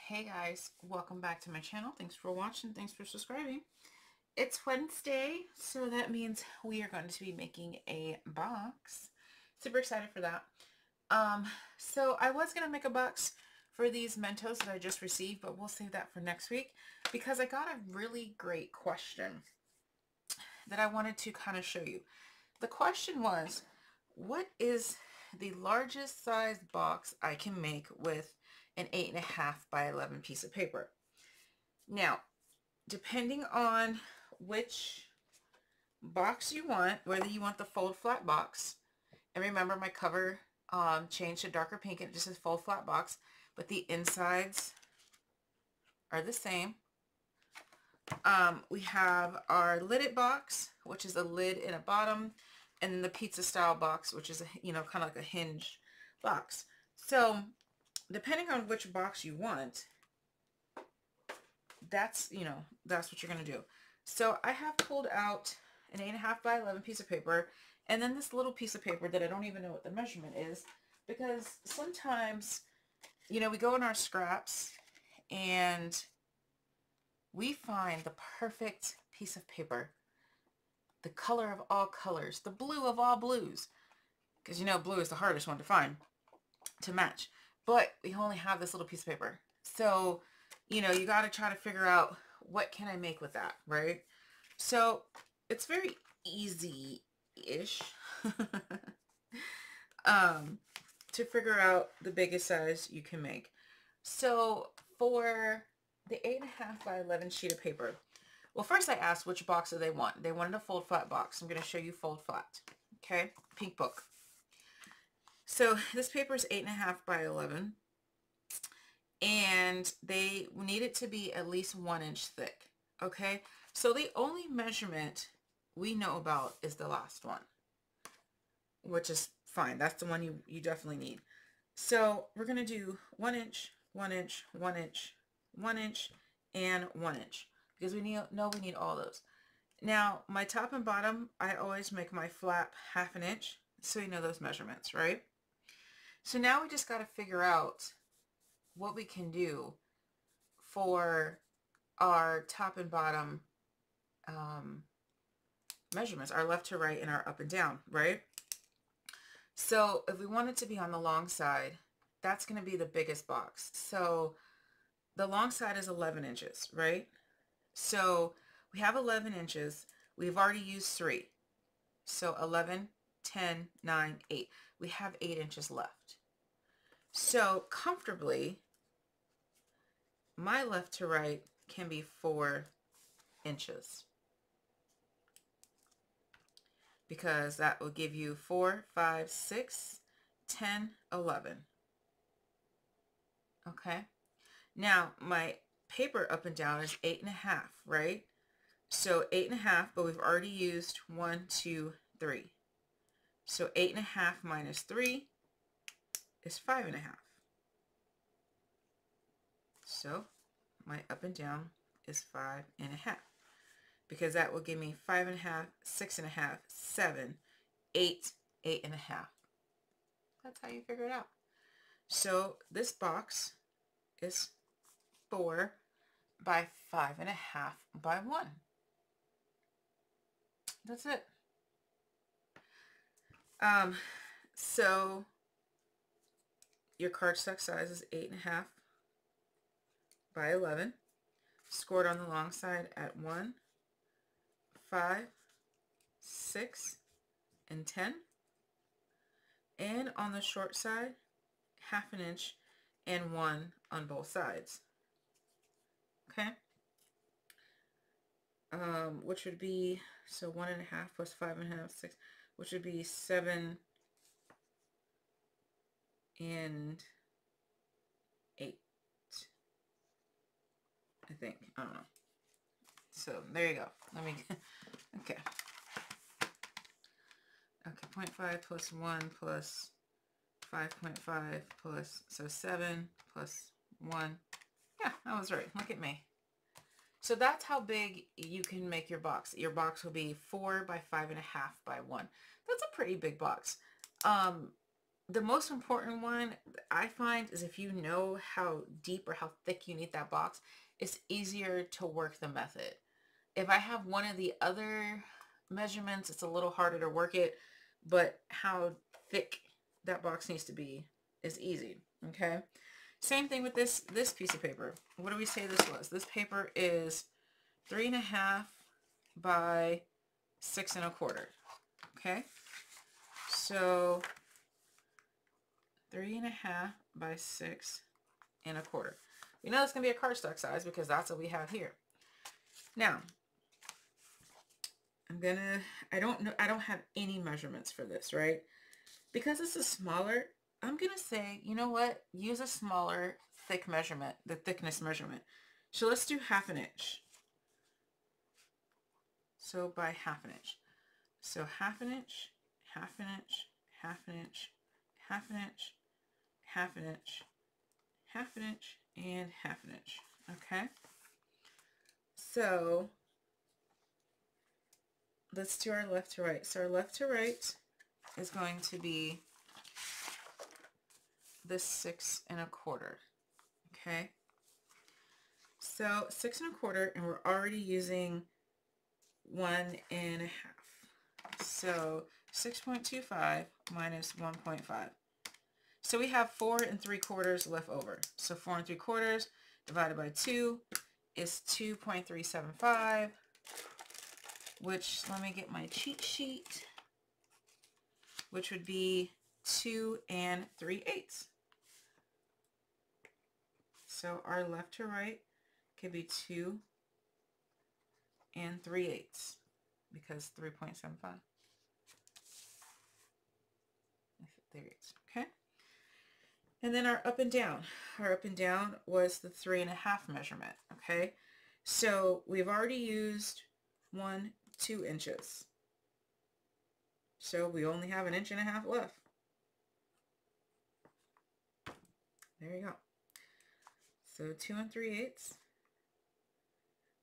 Hey guys, welcome back to my channel. Thanks for watching. Thanks for subscribing. It's Wednesday, so that means we are going to be making a box. Super excited for that. So I was going to make a box for these Mentos that I just received, but we'll save that for next week because I got a really great question that I wanted to kind of show you. The question was, what is the largest size box I can make with an 8.5 by 11 piece of paper? Now, depending on which box you want, whether you want the fold flat box, and remember my cover changed to darker pink and it just says fold flat box, but the insides are the same. We have our lidded box, which is a lid and a bottom, and then the pizza style box, which is a, kind of like a hinge box. So depending on which box you want, that's what you're going to do. So I have pulled out an 8.5 by 11 piece of paper, and then this little piece of paper that I don't even know what the measurement is, because sometimes, we go in our scraps and we find the perfect piece of paper, the color of all colors, the blue of all blues, because blue is the hardest one to find, to match, but we only have this little piece of paper. So you got to try to figure out, what can I make with that, right? So it's very easy-ish to figure out the biggest size you can make. So for the 8.5 by 11 sheet of paper, well, first I asked which box do they want. They wanted a fold flat box. I'm going to show you fold flat. Okay, pink book. So this paper is 8.5 by 11. And they need it to be at least 1 inch thick. Okay, so the only measurement we know about is the last one, which is fine. That's the one you definitely need. So we're going to do 1 inch, 1 inch, 1 inch, 1 inch, and 1 inch, because we need all those. Now my top and bottom, I always make my flap 1/2 inch, so you know those measurements, right? So now we just got to figure out what we can do for our top and bottom measurements, our left to right and our up and down, right? So if we want it to be on the long side, that's going to be the biggest box. So the long side is 11 inches, right? So we have 11 inches. We've already used 3. So 11, 10, 9, 8. We have 8 inches left. So comfortably, my left to right can be 4 inches, because that will give you 4, 5, 6, 10, 11. Okay. Now my paper up and down is 8.5, right? So 8.5, but we've already used 1, 2, 3. So 8.5 minus 3 is 5.5. So my up and down is 5.5, because that will give me 5.5, 6.5, 7, 8, 8.5. That's how you figure it out. So this box is 4 by 5.5 by 1. That's it. So your cardstock size is 8.5 by 11, scored on the long side at 1, 5, 6, and 10, and on the short side 1/2 inch and 1 on both sides. Okay, which would be, so 1.5 plus 5.5, 6, which would be 7 and 8, I think. I don't know. So there you go. Let me, okay. Okay, 0.5 plus 1 plus 5.5 plus, so 7 plus 1. Yeah, I was right. Look at me. So that's how big you can make your box. Your box will be 4 by 5.5 by 1. That's a pretty big box. the most important one I find is if you know how deep or how thick you need that box, it's easier to work the method. If I have one of the other measurements, it's a little harder to work it, but how thick that box needs to be is easy, okay? Same thing with this piece of paper. What do we say this was? This paper is 3.5 by 6.25, okay? So 3.5 by 6.25. We know it's going to be a cardstock size because that's what we have here. Now, I don't have any measurements for this, right? Because this is smaller, I'm going to say, you know what? Use a smaller thick measurement, the thickness measurement. So let's do 1/2 inch. So by 1/2 inch. So 1/2 inch, 1/2 inch, 1/2 inch, 1/2 inch, 1/2 inch, 1/2 inch, and 1/2 inch. Okay. So let's do our left to right. So our left to right is going to be this 6.25. Okay. So 6.25, and we're already using 1.5. So 6.25 minus 1.5. So we have 4 3/4 left over. So 4 3/4 divided by 2 is 2.375, which, let me get my cheat sheet, which would be 2 3/8. So our left to right could be 2 3/8 because 3.75. Okay. And then our up and down. Our up and down was the 3.5 measurement. Okay. So we've already used 2 inches. So we only have 1.5 inches left. There you go. So 2 3/8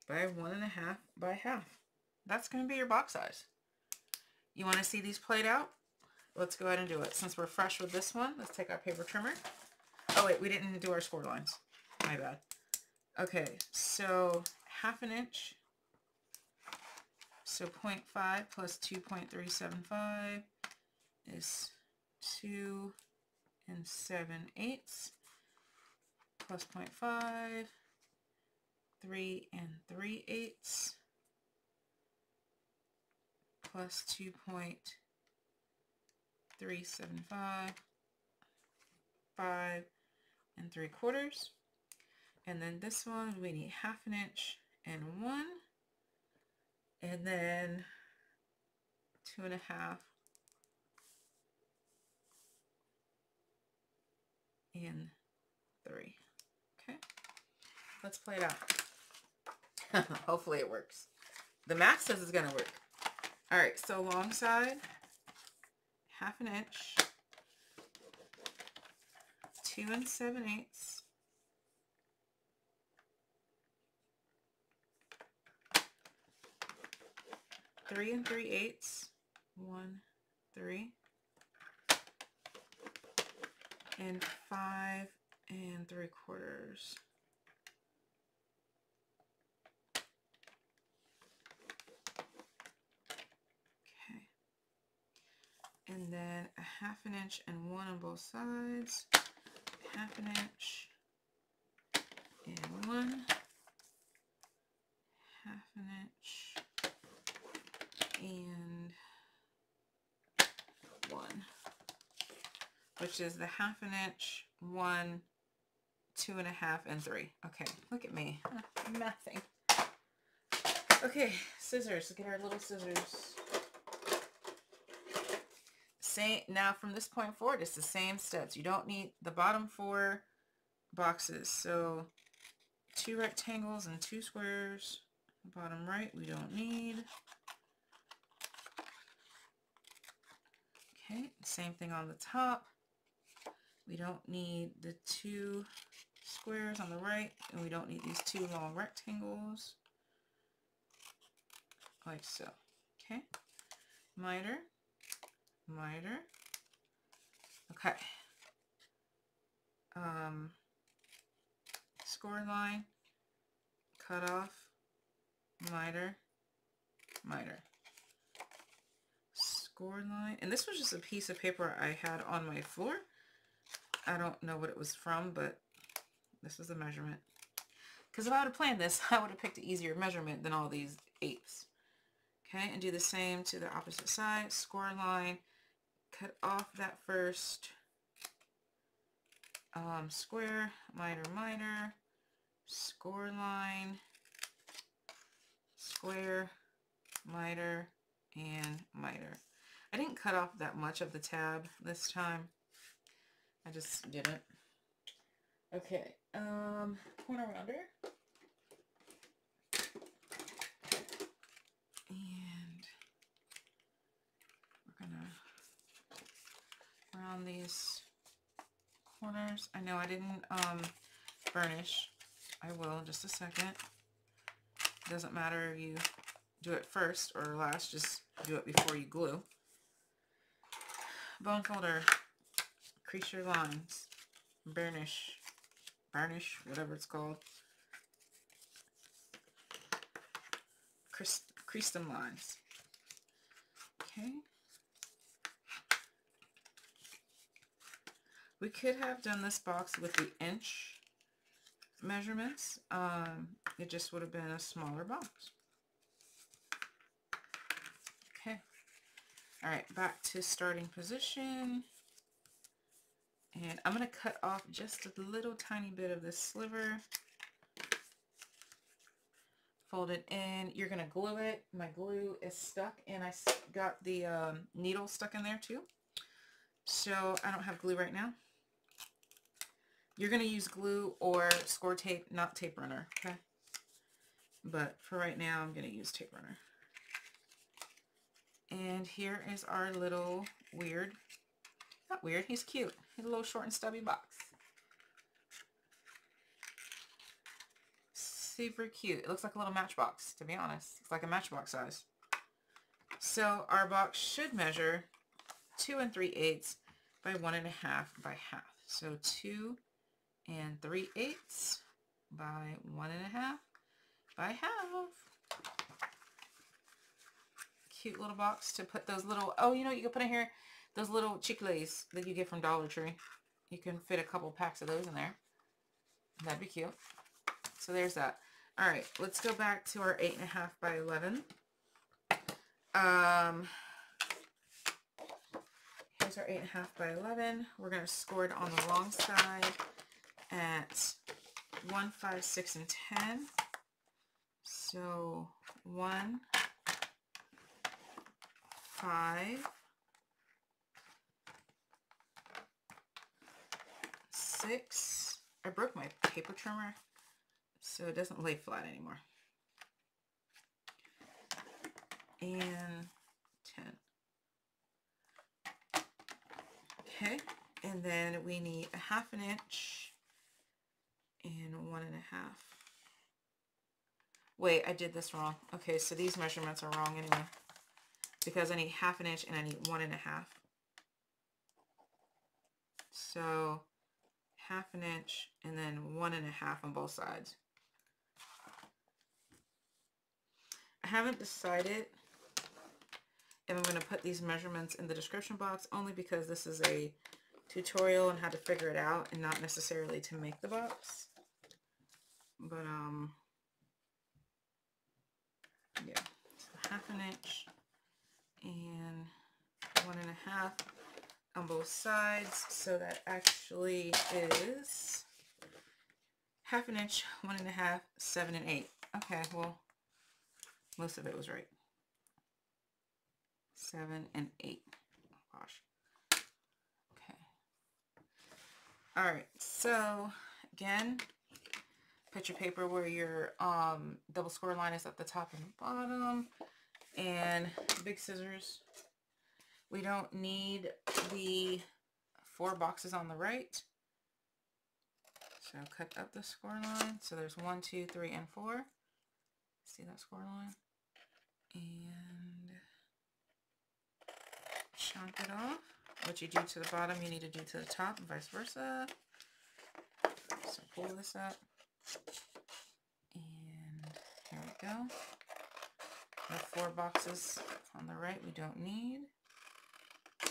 by 1.5 by 1/2. That's going to be your box size. You want to see these played out? Let's go ahead and do it. Since we're fresh with this one, let's take our paper trimmer. Oh wait, we didn't do our score lines. My bad. Okay, so 1/2 inch. So 0.5 plus 2.375 is 2 7/8 plus 0.5, 3 3/8 plus 2.375, 5 3/4. And then this one, we need 1/2 inch and 1. And then 2.5 and 3. Okay, let's play it out. Hopefully it works. The math says it's going to work. All right, so long side, 1/2 inch, 2 7/8, 3 3/8, 1 3, and 5 3/4. Okay, and then 1/2 inch and 1 on both sides, 1/2 inch and 1, 1/2 inch and 1, which is the 1/2 inch, 1, 2.5, and 3. Okay, look at me, mathing. Okay, scissors. Let's get our little scissors. Now from this point forward, it's the same steps. You don't need the bottom 4 boxes. So 2 rectangles and 2 squares. Bottom right, we don't need. Okay, same thing on the top. We don't need the 2 squares on the right, and we don't need these 2 long rectangles. Like so. Okay, miter, miter, Okay. Score line, cut off, miter, miter. Score line, and this was just a piece of paper I had on my floor. I don't know what it was from, but this was the measurement. Because if I would have planned this, I would have picked an easier measurement than all these 8s. Okay, and do the same to the opposite side. Score line, cut off that first square, miter, miter, score line, square, miter, and miter. I didn't cut off that much of the tab this time. I just didn't. Okay, corner rounder. And we're gonna round these corners. I know I didn't burnish. I will in just a second. It doesn't matter if you do it first or last, just do it before you glue. Bone folder, crease your lines, burnish, whatever it's called. Crease them lines. Okay. We could have done this box with the inch measurements. It just would have been a smaller box. Okay. All right, back to starting position. And I'm going to cut off just a little tiny bit of this sliver. Fold it in. You're going to glue it. My glue is stuck, and I got the needle stuck in there too. So I don't have glue right now. You're going to use glue or score tape, not tape runner, okay? But for right now, I'm going to use tape runner. And here is our little weird, not weird, he's cute. He's a little short and stubby box. Super cute. It looks like a little matchbox, to be honest. It's like a matchbox size. So our box should measure 2 3/8 by 1.5 by half. So 2 3/8 by 1.5 by half. Cute little box to put those little, oh, you know what you can put in here? Those little chicles that you get from Dollar Tree. You can fit a couple packs of those in there. That'd be cute. So there's that. All right, let's go back to our 8.5 by 11. Here's our 8.5 by 11. We're going to score it on the long side at 1, 5, 6, and 10. So 1, 5, 6. I broke my paper trimmer, so it doesn't lay flat anymore. And 10. Okay, and then we need a 1/2 inch and 1.5. Wait, I did this wrong. Okay, so these measurements are wrong anyway, because I need 1/2 inch and I need 1.5. So 1/2 inch and then 1.5 on both sides. I haven't decided if I'm going to put these measurements in the description box, only because this is a tutorial on how to figure it out and not necessarily to make the box. But yeah, so 1/2 inch and 1.5 on both sides, so that actually is 1/2 inch, 1.5, 7, and 8. Okay, well, most of it was right. 7 and 8. Oh gosh. Okay. All right. So again, put your paper where your double score line is at the top and the bottom, and big scissors. We don't need the 4 boxes on the right. So cut up the score line. So there's 1, 2, 3, and 4. See that score line? And chop it off. what you do to the bottom, you need to do to the top, and vice versa. So pull this up. And here we go. We have 4 boxes on the right we don't need.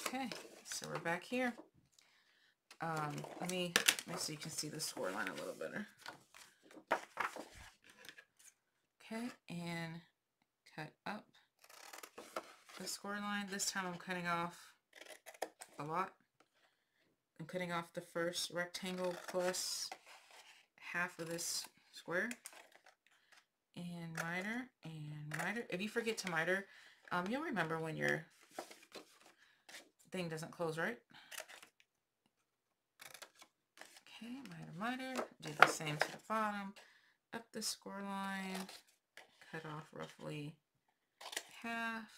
Okay, so we're back here. Let me so you can see the score line a little better. Okay, and cut up the score line. This time I'm cutting off a lot. I'm cutting off the first rectangle plus half of this square. And miter, and miter. If you forget to miter, you'll remember when your thing doesn't close right. Okay, miter. Do the same to the bottom. Up the score line. Cut off roughly half.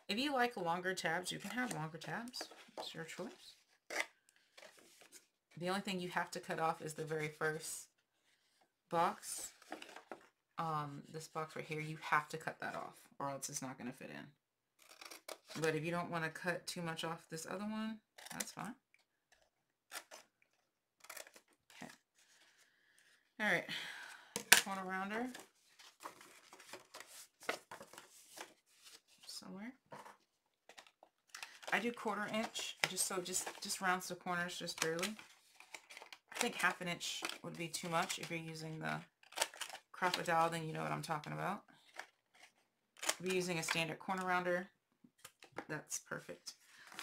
If you like longer tabs, you can have longer tabs. It's your choice. The only thing you have to cut off is the very first box. This box right here, you have to cut that off or else it's not going to fit in. But if you don't want to cut too much off this other one, that's fine. Okay. All right. Corner rounder. Somewhere. I do 1/4 inch, just rounds the corners just barely. I think 1/2 inch would be too much if you're using the crocodile, then you know what I'm talking about. If you're using a standard corner rounder, that's perfect.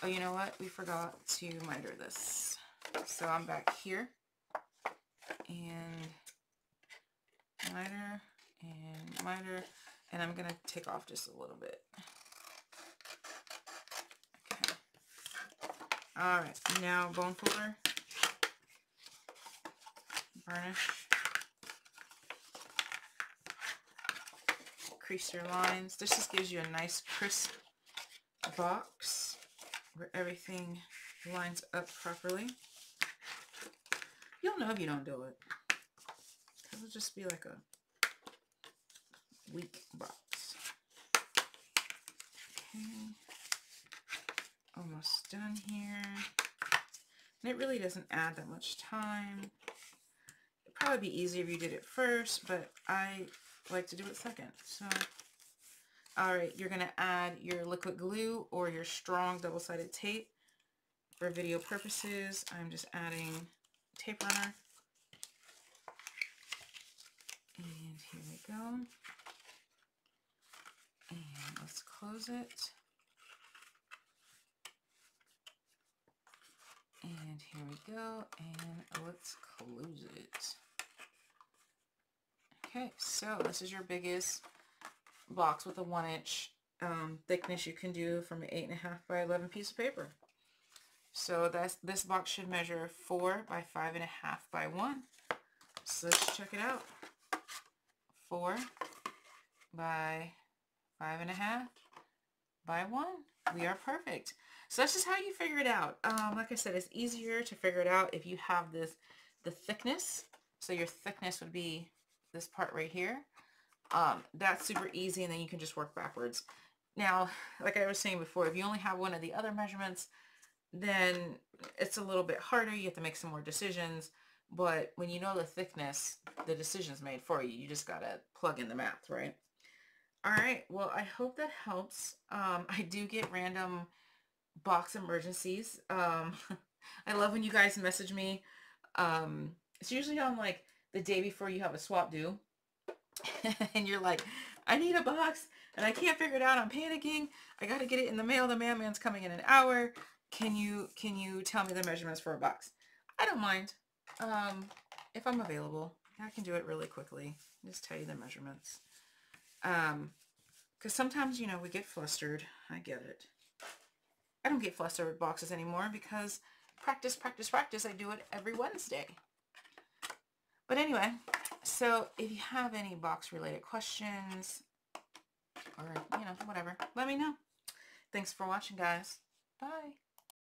Oh, you know what? We forgot to miter this. So I'm back here and miter and miter, and I'm gonna take off just a little bit. Okay. All right, now bone folder, burnish. Crease your lines. This just gives you a nice crisp box where everything lines up properly. You'll know if you don't do it. It'll just be like a weak box. Okay. Almost done here. And it really doesn't add that much time. It'd probably be easier if you did it first, but I like to do it second. So, all right, you're gonna add your liquid glue or your strong double-sided tape. For video purposes, I'm just adding tape runner. And here we go. And let's close it. And here we go. And let's close it. Okay, so this is your biggest box with a 1 inch thickness you can do from an 8.5 by 11 piece of paper. So this box should measure 4 by 5.5 by 1. So let's check it out. 4 by 5.5 by 1. We are perfect. So that's just how you figure it out. Like I said, it's easier to figure it out if you have the thickness. So your thickness would be this part right here. That's super easy, and then you can just work backwards. Now, like I was saying before, if you only have one of the other measurements, then it's a little bit harder. You have to make some more decisions. But when you know the thickness, the decision's made for you. You just gotta plug in the math, right? All right, well, I hope that helps. I do get random box emergencies. I love when you guys message me. It's usually on like the day before you have a swap due. And you're like, I need a box and I can't figure it out. I'm panicking. I got to get it in the mail. The mailman's coming in an hour. Can you tell me the measurements for a box? I don't mind. If I'm available, I can do it really quickly. Just tell you the measurements. Because sometimes, you know, we get flustered. I get it. I don't get flustered with boxes anymore because practice. I do it every Wednesday. But anyway, so if you have any box related questions or, you know, whatever, let me know. Thanks for watching, guys. Bye.